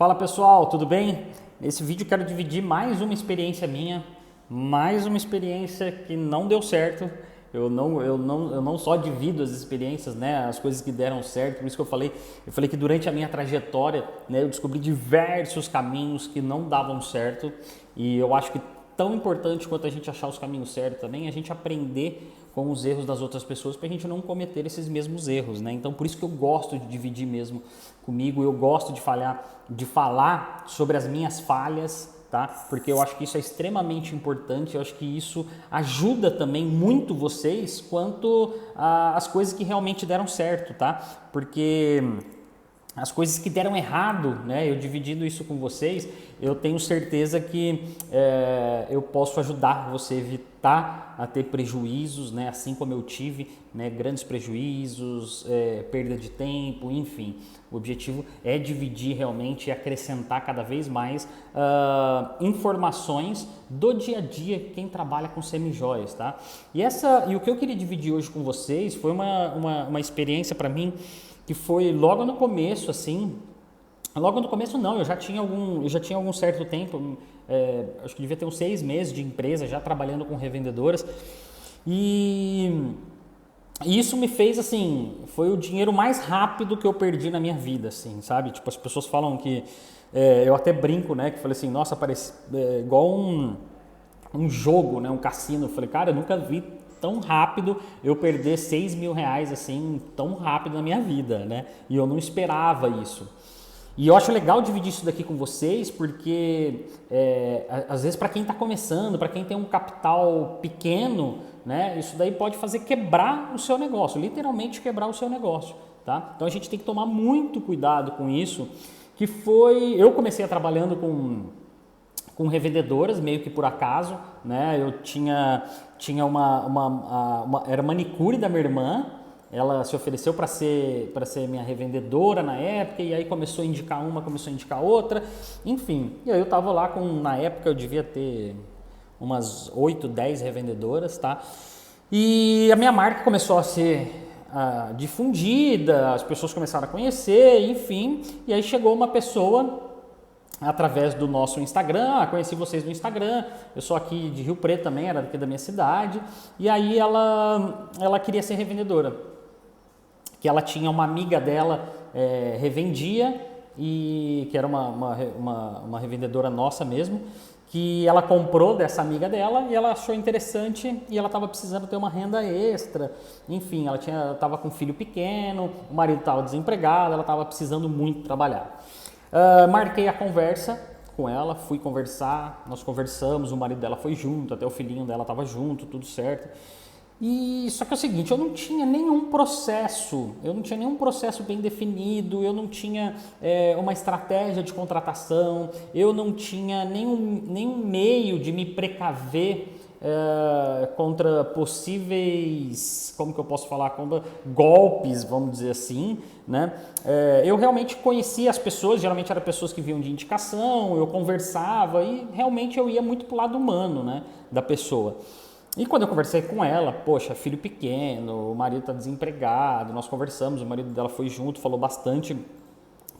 Fala pessoal, tudo bem? Nesse vídeo eu quero dividir mais uma experiência minha, mais uma experiência que não deu certo. Eu não só divido as experiências, né, as coisas que deram certo, por isso que eu falei que durante a minha trajetória, né, eu descobri diversos caminhos que não davam certo e eu acho que tão importante quanto a gente achar os caminhos certos também, é a gente aprender com os erros das outras pessoas para a gente não cometer esses mesmos erros, né? Então por isso que eu gosto de dividir mesmo comigo, eu gosto de falar sobre as minhas falhas, tá? Porque eu acho que isso é extremamente importante, eu acho que isso ajuda também muito vocês quanto às coisas que realmente deram certo, tá? Porque as coisas que deram errado, né? Eu dividindo isso com vocês, eu tenho certeza que eu posso ajudar você a evitar a ter prejuízos, né? Assim como eu tive, né? Grandes prejuízos, perda de tempo, enfim. O objetivo é dividir realmente e acrescentar cada vez mais informações do dia a dia quem trabalha com semijoias, tá? E o que eu queria dividir hoje com vocês foi uma experiência para mim que foi logo no começo, assim. Logo no começo não, eu já tinha algum certo tempo, acho que devia ter uns 6 meses de empresa já trabalhando com revendedoras. E isso me fez, assim, foi o dinheiro mais rápido que eu perdi na minha vida, assim, sabe? Tipo, as pessoas falam que, eu até brinco, né, que falei assim, nossa, parece igual um jogo, né, um cassino. Eu falei, cara, eu nunca vi tão rápido eu perder 6 mil reais assim, tão rápido na minha vida, né? E eu não esperava isso. E eu acho legal dividir isso daqui com vocês, porque às vezes para quem está começando, para quem tem um capital pequeno, né? Isso daí pode fazer quebrar o seu negócio, literalmente quebrar o seu negócio, tá? Então a gente tem que tomar muito cuidado com isso, eu comecei trabalhando com revendedoras, meio que por acaso, né? Eu tinha era manicure da minha irmã, ela se ofereceu para ser minha revendedora na época, e aí começou a indicar uma, começou a indicar outra, enfim. E aí eu tava lá na época eu devia ter umas 8, 10 revendedoras, tá? E a minha marca começou a ser difundida, as pessoas começaram a conhecer, enfim, e aí chegou uma pessoa através do nosso Instagram, conheci vocês no Instagram, eu sou aqui de Rio Preto também, era daqui da minha cidade, e aí ela queria ser revendedora, que ela tinha uma amiga dela, revendia, e que era uma revendedora nossa mesmo, que ela comprou dessa amiga dela e ela achou interessante e ela estava precisando ter uma renda extra, enfim, ela estava com um filho pequeno, o marido estava desempregado, ela estava precisando muito trabalhar. Marquei a conversa com ela, fui conversar, nós conversamos, o marido dela foi junto, até o filhinho dela estava junto, tudo certo. E só que é o seguinte, eu não tinha nenhum processo bem definido, eu não tinha uma estratégia de contratação, eu não tinha nenhum meio de me precaver contra possíveis, como que eu posso falar, contra golpes, vamos dizer assim, né? Eu realmente conhecia as pessoas, geralmente eram pessoas que vinham de indicação, eu conversava e realmente eu ia muito pro lado humano, né, da pessoa. E quando eu conversei com ela, poxa, filho pequeno, o marido está desempregado, nós conversamos, o marido dela foi junto, falou bastante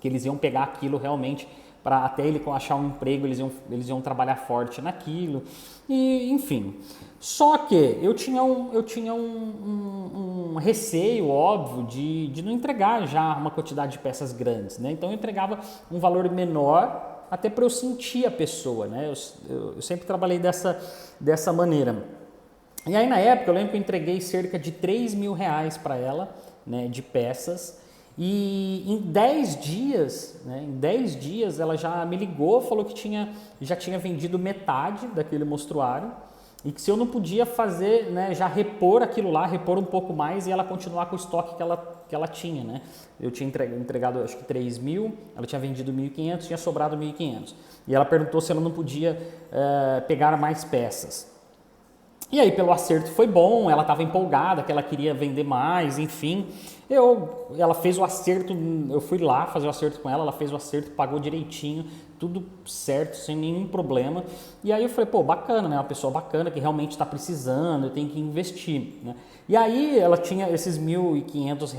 que eles iam pegar aquilo realmente para até ele achar um emprego, eles iam trabalhar forte naquilo, e enfim. Só que eu tinha um receio, óbvio, de não entregar já uma quantidade de peças grandes, né? Então eu entregava um valor menor até para eu sentir a pessoa, né? Eu sempre trabalhei dessa maneira. E aí na época eu lembro que eu entreguei cerca de 3 mil reais para ela, né, de peças, e em 10 dias ela já me ligou, falou que já tinha vendido metade daquele mostruário e que se eu não podia fazer, né, já repor aquilo lá, repor um pouco mais e ela continuar com o estoque que ela tinha, né? Eu tinha entregado acho que 3 mil, ela tinha vendido 1.500, tinha sobrado 1.500. E ela perguntou se ela não podia pegar mais peças. E aí, pelo acerto foi bom, ela estava empolgada, que ela queria vender mais, enfim. Ela fez o acerto, eu fui lá fazer o acerto com ela fez o acerto, pagou direitinho, tudo certo, sem nenhum problema. E aí eu falei, pô, bacana, né? Uma pessoa bacana que realmente está precisando, eu tenho que investir, né? E aí ela tinha esses R$ 1.500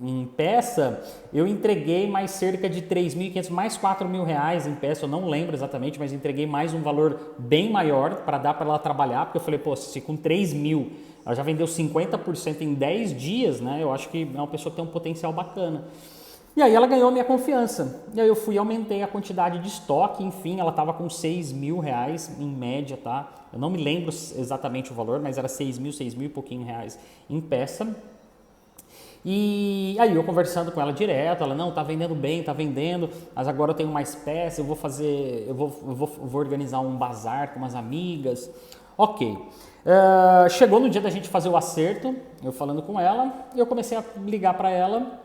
em peça, eu entreguei mais cerca de 3.500, mais R$ 4.000 em peça, eu não lembro exatamente, mas entreguei mais um valor bem maior para dar para ela trabalhar, porque eu falei, pô, se com 3.000 ela já vendeu 50% em 10 dias, né? Eu acho que é uma pessoa que tem um potencial bacana. E aí ela ganhou minha confiança. E aí eu fui e aumentei a quantidade de estoque, enfim, ela estava com R$ 6.000 em média, tá? Eu não me lembro exatamente o valor, mas era 6.000 e pouquinho reais em peça. E aí eu conversando com ela direto, ela, não, tá vendendo bem, tá vendendo, mas agora eu tenho mais peça, eu vou organizar um bazar com umas amigas. Ok. Chegou no dia da gente fazer o acerto, eu falando com ela, eu comecei a ligar para ela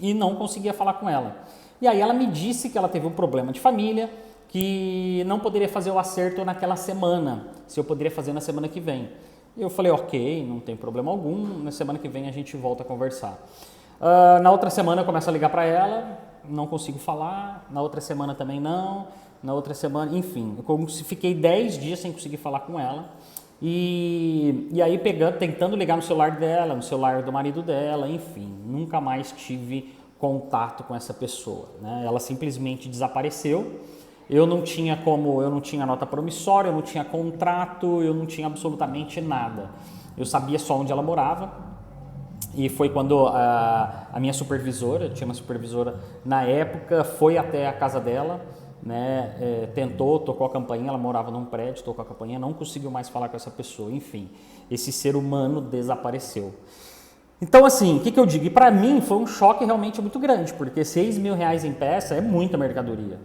e não conseguia falar com ela. E aí ela me disse que ela teve um problema de família, que não poderia fazer o acerto naquela semana, se eu poderia fazer na semana que vem. Eu falei, ok, não tem problema algum, na semana que vem a gente volta a conversar. Na outra semana eu começo a ligar para ela, não consigo falar, na outra semana também não, na outra semana, enfim, eu fiquei 10 dias sem conseguir falar com ela. E aí tentando ligar no celular dela, no celular do marido dela, enfim, nunca mais tive contato com essa pessoa, né? Ela simplesmente desapareceu. Eu não tinha nota promissória, eu não tinha contrato, eu não tinha absolutamente nada. Eu sabia só onde ela morava. E foi quando a minha supervisora, tinha uma supervisora na época, foi até a casa dela, né, tocou a campainha, ela morava num prédio, tocou a campainha, não conseguiu mais falar com essa pessoa, enfim, esse ser humano desapareceu. Então, assim, o que eu digo? E para mim foi um choque realmente muito grande, porque R$ 6.000 em peça é muita mercadoria,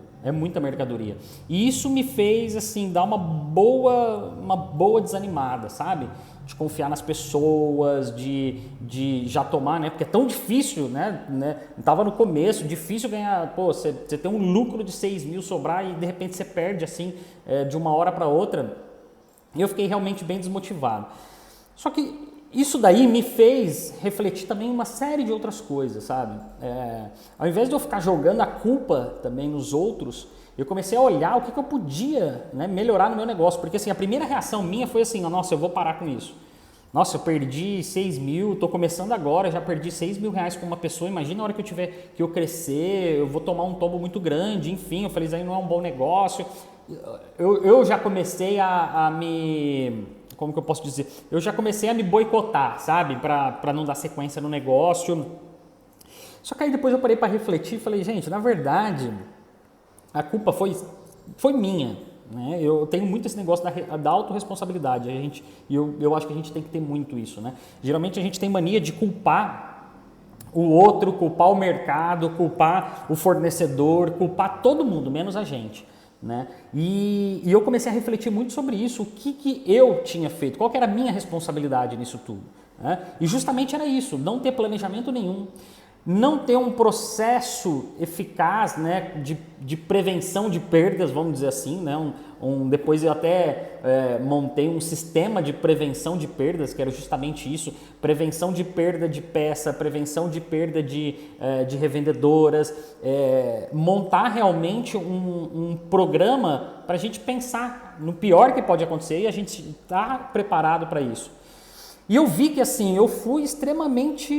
E isso me fez, assim, dar uma boa desanimada, sabe? De confiar nas pessoas, de já tomar, né? Porque é tão difícil, né? Tava no começo, difícil ganhar, pô, você tem um lucro de 6.000 sobrar e de repente você perde, assim, de uma hora para outra. E eu fiquei realmente bem desmotivado. Só que isso daí me fez refletir também uma série de outras coisas, sabe? Ao invés de eu ficar jogando a culpa também nos outros, eu comecei a olhar o que eu podia, né, melhorar no meu negócio. Porque assim, a primeira reação minha foi assim, nossa, eu vou parar com isso. Nossa, eu perdi 6.000, estou começando agora, já perdi R$ 6.000 com uma pessoa, imagina a hora que eu crescer, eu vou tomar um tombo muito grande, enfim, eu falei, isso aí não é um bom negócio. Eu já comecei a me... Como que eu posso dizer? Eu já comecei a me boicotar, sabe? Para não dar sequência no negócio. Só que aí depois eu parei para refletir e falei, gente, na verdade, a culpa foi minha. Né? Eu tenho muito esse negócio da autorresponsabilidade. Eu acho que a gente tem que ter muito isso. Né? Geralmente a gente tem mania de culpar o outro, culpar o mercado, culpar o fornecedor, culpar todo mundo, menos a gente. Né? E eu comecei a refletir muito sobre isso, o que eu tinha feito, qual que era a minha responsabilidade nisso tudo. Né? E justamente era isso, não ter planejamento nenhum, não ter um processo eficaz, né, de prevenção de perdas, vamos dizer assim, né? Depois eu até montei um sistema de prevenção de perdas, que era justamente isso, prevenção de perda de peça, prevenção de perda de revendedoras, montar realmente um programa para a gente pensar no pior que pode acontecer e a gente estar preparado para isso. E eu vi que assim, eu fui extremamente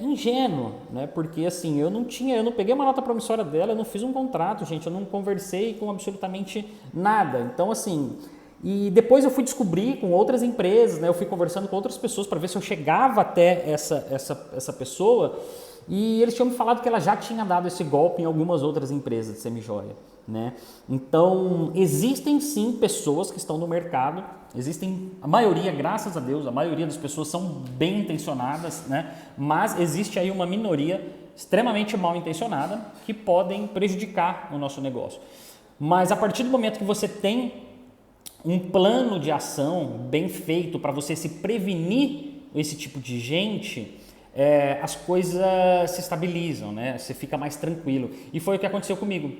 ingênuo, né? Porque assim, eu não peguei uma nota promissória dela, eu não fiz um contrato, gente, eu não conversei com absolutamente nada. Então assim, e depois eu fui descobrir com outras empresas, né? Eu fui conversando com outras pessoas para ver se eu chegava até essa pessoa, e eles tinham me falado que ela já tinha dado esse golpe em algumas outras empresas de semijoia. Né? Então, existem sim pessoas que estão no mercado, a maioria, graças a Deus, a maioria das pessoas são bem intencionadas, né? Mas existe aí uma minoria extremamente mal intencionada que podem prejudicar o nosso negócio. Mas a partir do momento que você tem um plano de ação bem feito para você se prevenir esse tipo de gente, as coisas se estabilizam, né? Você fica mais tranquilo. E foi o que aconteceu comigo.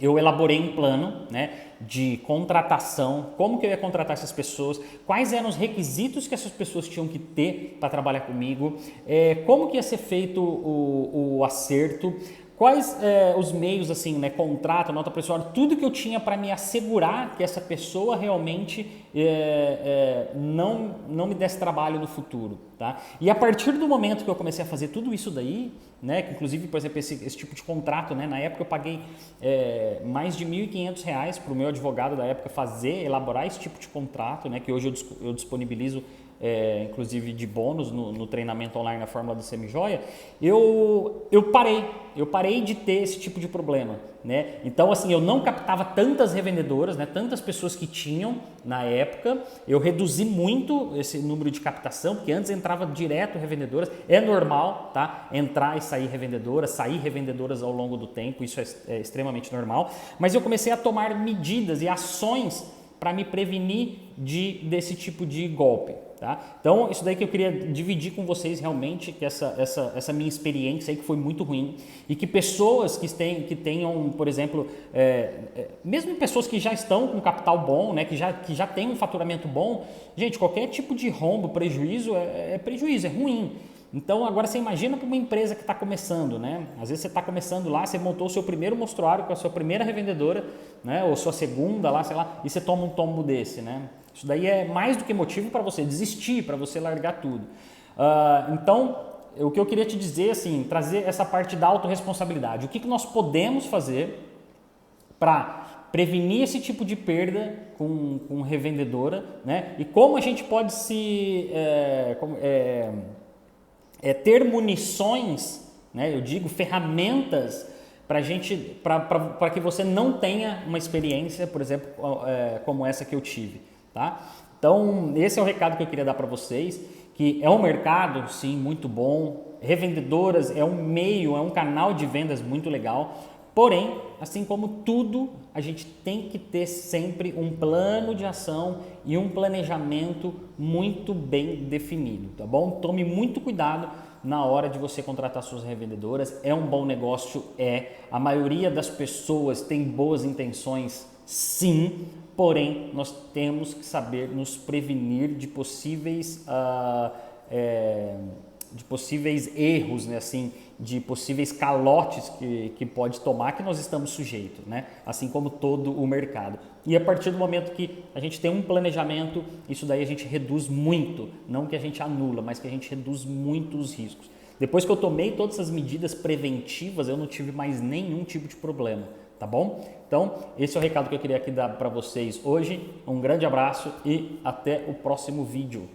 eu elaborei um plano, né, de contratação, como que eu ia contratar essas pessoas, quais eram os requisitos que essas pessoas tinham que ter para trabalhar comigo, como que ia ser feito o acerto, quais os meios, assim, né, contrato, nota pessoal, tudo que eu tinha para me assegurar que essa pessoa realmente não me desse trabalho no futuro, tá? E a partir do momento que eu comecei a fazer tudo isso daí, né, que inclusive, por exemplo, esse tipo de contrato, né, na época eu paguei mais de R$ 1.500 para o meu advogado da época elaborar esse tipo de contrato, né, que hoje eu disponibilizo inclusive de bônus no treinamento online na Fórmula do Semijoia, eu parei de ter esse tipo de problema, né? Então, assim, eu não captava tantas revendedoras, né? Tantas pessoas que tinham na época, eu reduzi muito esse número de captação, porque antes entrava direto revendedoras, é normal, tá? Entrar e sair revendedoras ao longo do tempo, isso é extremamente normal, mas eu comecei a tomar medidas e ações para me prevenir desse tipo de golpe, tá? Então, isso daí que eu queria dividir com vocês realmente, que essa minha experiência aí que foi muito ruim e que pessoas que tenham, por exemplo, mesmo pessoas que já estão com capital bom, né, que já tem um faturamento bom, gente, qualquer tipo de rombo, prejuízo é prejuízo, é ruim. Então, agora você imagina para uma empresa que está começando, né? Às vezes você está começando lá, você montou o seu primeiro mostruário com a sua primeira revendedora, né? Ou sua segunda lá, sei lá, e você toma um tombo desse, né? Isso daí é mais do que motivo para você desistir, para você largar tudo. Então, o que eu queria te dizer, assim, trazer essa parte da autorresponsabilidade. O que nós podemos fazer para prevenir esse tipo de perda com revendedora, né? E como a gente pode ter munições, né? Eu digo ferramentas para que você não tenha uma experiência, por exemplo, como essa que eu tive, tá? Então, esse é o recado que eu queria dar para vocês, que é um mercado, sim, muito bom, revendedoras é um meio, é um canal de vendas muito legal, porém, assim como tudo, a gente tem que ter sempre um plano de ação e um planejamento muito bem definido, tá bom? Tome muito cuidado na hora de você contratar suas revendedoras. É um bom negócio? A maioria das pessoas tem boas intenções, sim, porém, nós temos que saber nos prevenir de possíveis erros, né, assim, de possíveis calotes que pode tomar, que nós estamos sujeitos, né? Assim como todo o mercado. E a partir do momento que a gente tem um planejamento, isso daí a gente reduz muito, não que a gente anula, mas que a gente reduz muito os riscos. Depois que eu tomei todas essas medidas preventivas, eu não tive mais nenhum tipo de problema, tá bom? Então, esse é o recado que eu queria aqui dar para vocês hoje. Um grande abraço e até o próximo vídeo.